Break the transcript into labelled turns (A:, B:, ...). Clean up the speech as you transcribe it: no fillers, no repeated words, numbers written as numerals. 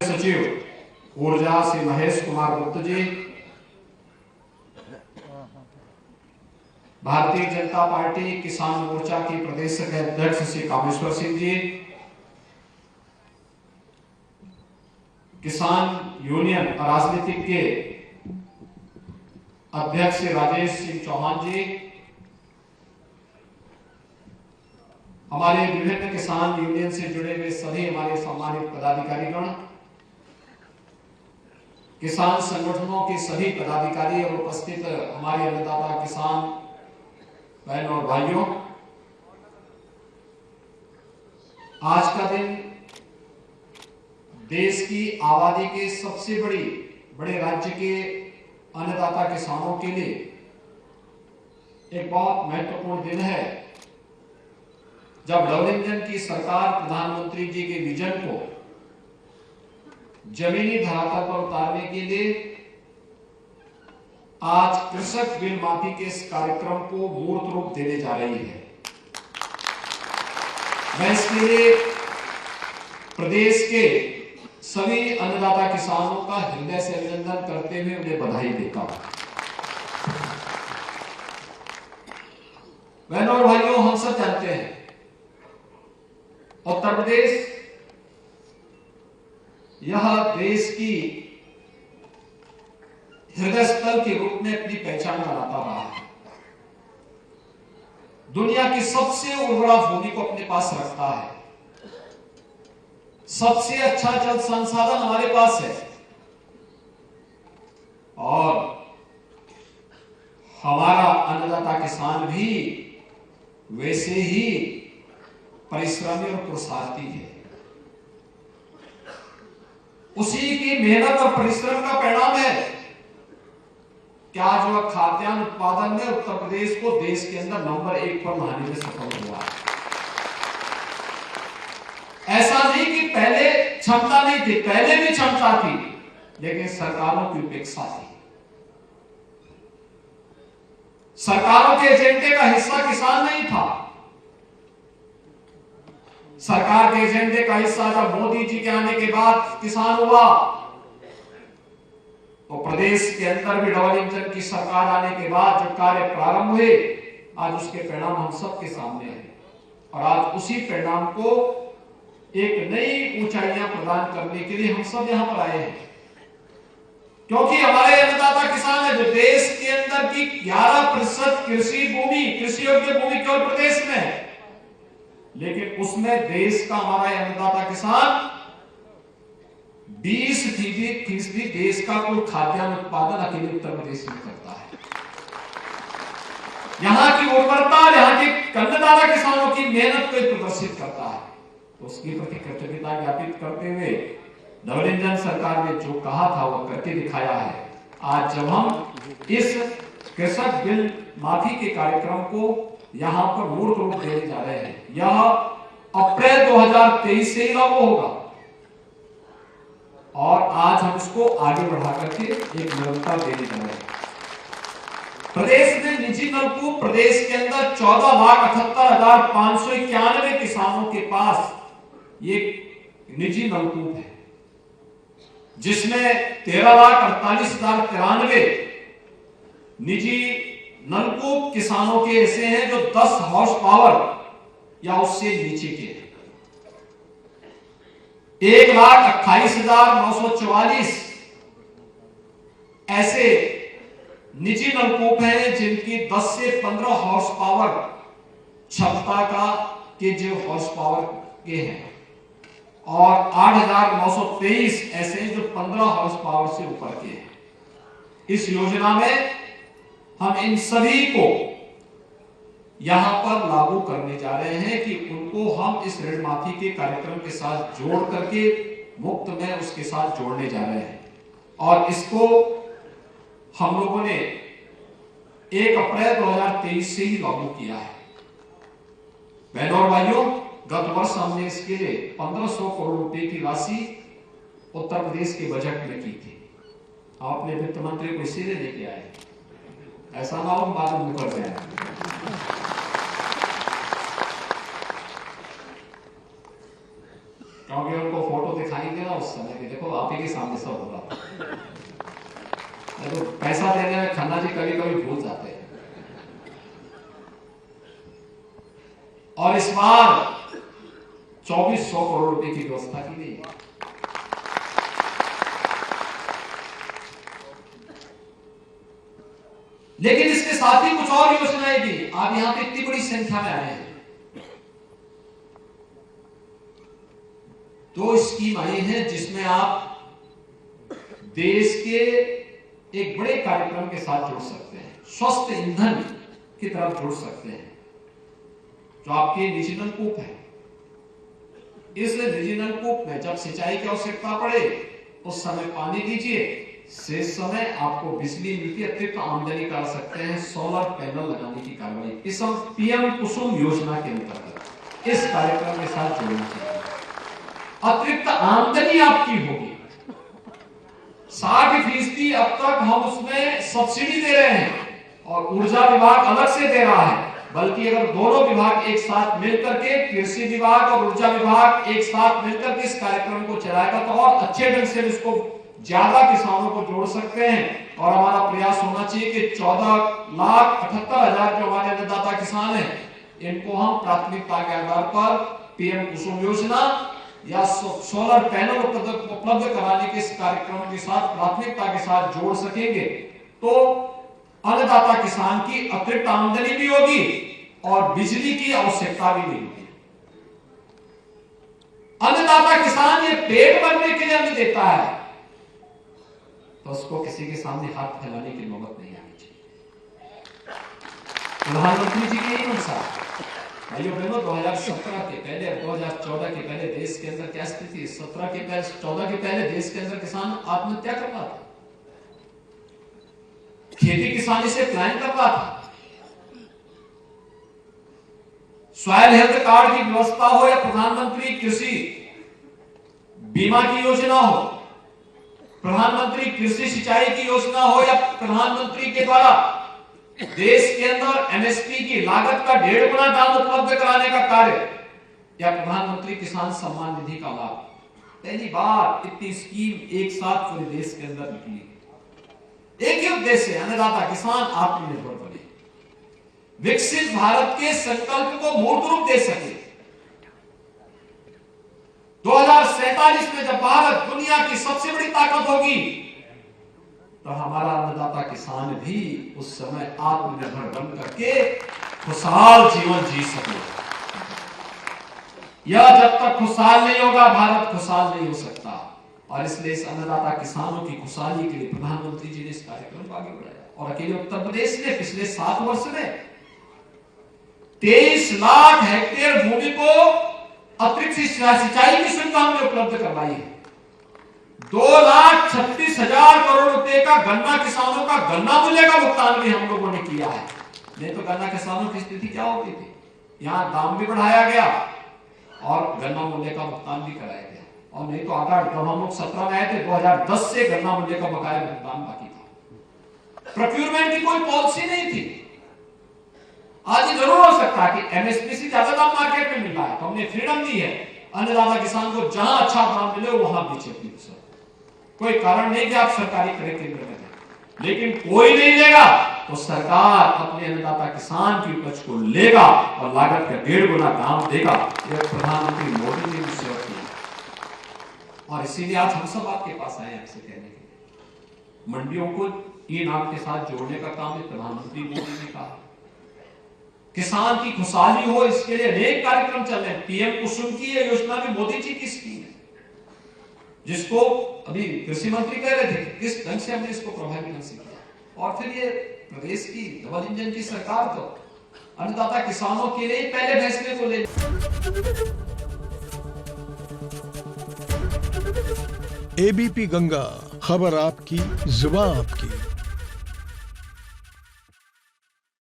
A: सचिव ऊर्जा श्री महेश कुमार गुप्ता जी, भारतीय जनता पार्टी किसान मोर्चा की प्रदेश के अध्यक्ष श्री कामेश्वर सिंह जी, किसान यूनियन राजनीतिक के अध्यक्ष श्री राजेश सिंह चौहान जी, हमारे विभिन्न किसान यूनियन से जुड़े हुए सभी हमारे सम्मानित पदाधिकारीगण, किसान संगठनों के सभी पदाधिकारी और उपस्थित हमारे अन्नदाता किसान बहन और भाइयों, आज का दिन देश की आबादी के सबसे बड़े राज्य के अन्नदाता किसानों के लिए एक बहुत महत्वपूर्ण दिन है, जब डबल इंजन की सरकार प्रधानमंत्री जी के विजन को जमीनी धरातल पर उतारने के लिए आज कृषक बिल माफी के इस कार्यक्रम को मूर्त रूप देने जा रही है। मैं इसके लिए प्रदेश के सभी अन्नदाता किसानों का हृदय से अभिनंदन करते हुए उन्हें बधाई देता हूं। बहनों और भाइयों, हम सब जानते हैं उत्तर प्रदेश यह देश की हृदय स्थल के रूप में अपनी पहचान बनाता रहा है। दुनिया की सबसे उर्वरा भूमि को अपने पास रखता है, सबसे अच्छा जल संसाधन हमारे पास है और हमारा अन्नदाता किसान भी वैसे ही परिश्रमी और पुरुषार्थी है। उसी की मेहनत और परिश्रम का परिणाम है कि आज वह खाद्यान्न उत्पादन में उत्तर प्रदेश को देश के अंदर नंबर 1 पर लाने में सफल हुआ है। ऐसा नहीं कि पहले क्षमता नहीं थी, पहले भी क्षमता थी, लेकिन सरकारों की उपेक्षा थी। सरकारों के एजेंडे का हिस्सा किसान नहीं था। सरकार के एजेंडे का हिस्सा जब मोदी जी के आने के बाद किसान हुआ, तो प्रदेश के अंदर भी डबल इंजन की सरकार आने के बाद जो कार्य प्रारंभ हुए, आज उसके परिणाम हम सबके सामने हैं और आज उसी परिणाम को एक नई ऊंचाइयां प्रदान करने के लिए हम सब यहां पर आए हैं। क्योंकि हमारे अन्नदाता किसान है जो देश के अंदर की 11% कृषि योग्य भूमि केवल प्रदेश में है, लेकिन उसमें देश का हमारा अन्नदाता किसान 20% देश का कुल खाद्यान्न उत्पादन अकेले उत्तर प्रदेश में करता है। यहां की उर्वरता, यहां के अन्नदाता किसानों की मेहनत को प्रदर्शित करता है। तो उसकी प्रति कृतज्ञता ज्ञापित करते हुए डबल इंजन सरकार ने जो कहा था वह करके दिखाया है। आज जब हम इस कृषक बिल माफी के कार्यक्रम को यहां पर मूर्त रूप देने जा रहे हैं, यह अप्रैल 2023 से ही लागू होगा और आज हम इसको आगे बढ़ा करके एक निरंतर देने जा रहे हैं। प्रदेश में निजी नलकूप, प्रदेश के अंदर 14,78,591 किसानों के पास ये निजी नलकूप है, जिसमें 13,48,093 निजी नलकूप किसानों के ऐसे हैं जो 10 हॉर्स पावर या उससे नीचे के हैं। 1,28,944 ऐसे निजी नलकूप हैं जिनकी 10 से 15 हॉर्स पावर क्षमता का के जो हॉर्स पावर के हैं और 8,923 ऐसे हैं जो 15 हॉर्स पावर से ऊपर के हैं। इस योजना में हम इन सभी को यहां पर लागू करने जा रहे हैं कि उनको हम इस ऋण माफी के कार्यक्रम के साथ जोड़ करके मुफ्त में उसके साथ जोड़ने जा रहे हैं और इसको हम लोगों ने 1 अप्रैल 2023 से ही लागू किया है। बहनों और भाइयों, गत वर्ष हमने इसके लिए 1500 करोड़ रुपए की राशि उत्तर प्रदेश के बजट में की थी। आपने वित्त मंत्री को इसीलिए लेके आए, ऐसा ना हो बाद में मुकर जाए। क्योंकि उनको फोटो दिखाएंगे ना उस समय कि देखो आप ही के सामने सब हो रहा था। तो पैसा देने में खन्ना जी कभी कभी भूल जाते हैं। और इस बार 2400 करोड़ रुपए की व्यवस्था की गई। लेकिन इसके साथ ही कुछ और योजनाएं भी। आप यहां पे इतनी बड़ी संख्या में आए हैं। 2 स्कीम आई हैं जिसमें आप देश के एक बड़े कार्यक्रम के साथ जुड़ सकते हैं। स्वस्थ ईंधन की तरफ जुड़ सकते हैं। जो आपके निजी नलकूप है, इस निजी नलकूप में जब सिंचाई की आवश्यकता पड़े उस समय पानी दीजिए, शेष समय आपको बिजली मिलती है, अतिरिक्त आमदनी कर सकते हैं सोलर पैनल लगाने की कार्रवाई। इस पीएम कुसुम योजना के अंतर्गत इस कार्यक्रम के साथ जुड़ना चाहिए। अतिरिक्त आमदनी आपकी होगी। 60% अब तक हम उसमें सब्सिडी दे रहे हैं और ऊर्जा विभाग अलग से दे रहा है। बल्कि अगर दोनों विभाग एक साथ मिलकर के, कृषि विभाग और ऊर्जा विभाग एक साथ मिलकर के इस कार्यक्रम को चलाएगा तो और अच्छे ढंग से इसको ज्यादा किसानों को जोड़ सकते हैं। और हमारा प्रयास होना चाहिए कि 14,78,000 जो हमारे अन्नदाता किसान हैं, इनको हम प्राथमिकता के आधार पर पीएम कुसुम योजना या सोलर पैनल उपलब्ध कराने के इस कार्यक्रम के साथ प्राथमिकता के साथ जोड़ सकेंगे तो अन्नदाता किसान की अतिरिक्त आमदनी भी होगी और बिजली की आवश्यकता भी नहीं होगी। अन्नदाता किसान ये पेट भरने के लिए अन्न देता है तो उसको किसी के सामने हाथ फैलाने की नौबत नहीं आनी चाहिए। प्रधानमंत्री जी की यही मंशा। भाइयों बहनों, 2017 के पहले 2014 के पहले देश के अंदर क्या स्थिति थी? 14 के पहले देश के अंदर किसान आत्महत्या कर रहा था, खेती किसानी से प्लान कर रहा था। सॉइल हेल्थ कार्ड की व्यवस्था हो या प्रधानमंत्री कृषि बीमा की योजना हो, प्रधानमंत्री कृषि सिंचाई की योजना हो या प्रधानमंत्री के द्वारा देश के अंदर एमएसपी की लागत का 1.5 गुना दाम उपलब्ध कराने का कार्य या प्रधानमंत्री किसान सम्मान निधि का लाभ, पहली बार इतनी स्कीम एक साथ पूरे देश के अंदर निकली। एक ही उद्देश्य है, अन्नदाता किसान आत्मनिर्भर बने, विकसित भारत के संकल्प को मूर्त रूप दे सके। 2047 में जब भारत दुनिया की सबसे बड़ी ताकत होगी तो हमारा अन्नदाता किसान भी उस समय आत्मनिर्भर बन करके खुशहाल जीवन जी सके। यह जब तक खुशहाल नहीं होगा, भारत खुशहाल नहीं हो सकता। और इसलिए इस अन्नदाता किसानों की खुशहाली के लिए प्रधानमंत्री जी ने इस कार्यक्रम को आगे बढ़ाया। और अकेले उत्तर प्रदेश ने पिछले 7 वर्ष में 23 लाख हेक्टेयर भूमि को अतिरिक्त सिंचाई की सुविधा हमने उपलब्ध करवाई है। 2,36,000 करोड़ रुपए का गन्ना किसानों का गन्ना मूल्य का भुगतान भी हम लोगों ने किया है। नहीं तो गन्ना किसानों की स्थिति क्या होती थी? यहाँ दाम भी बढ़ाया गया और गन्ना मूल्य का भुगतान भी कराया गया। और नहीं तो आटा जब हम लोग 17 में आए थे 2010 से गन्ना मूल्य का बकाया भुगतान बाकी था। प्रोक्यूरमेंट की कोई पॉलिसी नहीं थी। आज ये जरूर हो सकता है कि एमएसपी से ज्यादा दाम मार्केट में मिल रहा है तो हमने फ्रीडम दी है अन्नदाता किसान को, जहां अच्छा दाम मिले वहां बेचे अपनी फसल। कोई कारण नहीं कि आप सरकारी खरीद केंद्र में दें, लेकिन कोई नहीं लेगा तो सरकार अपने अन्नदाता किसान की उपज को लेगा और लागत का 1.5 गुना दाम देगा। यह प्रधानमंत्री मोदी ने भी सेवा की और इसीलिए आज हम सब आपके पास आए हैं आपसे कहने के लिए मंडियों को ई नाम के साथ जोड़ने का काम प्रधानमंत्री मोदी ने कहा। किसान की खुशहाली हो इसके लिए अनेक कार्यक्रम चल रहे हैं। पीएम कुसुम की यह योजना भी मोदी जी की स्कीम है, जिसको अभी कृषि मंत्री कह रहे थे किस ढंग से हमने इसको प्रभावी ढंग से किया। और फिर ये प्रदेश की डबल इंजन की सरकार तो अन्नदाता किसानों के लिए पहले फैसले को ले।
B: एबीपी गंगा, खबर आपकी, जुबान आपकी।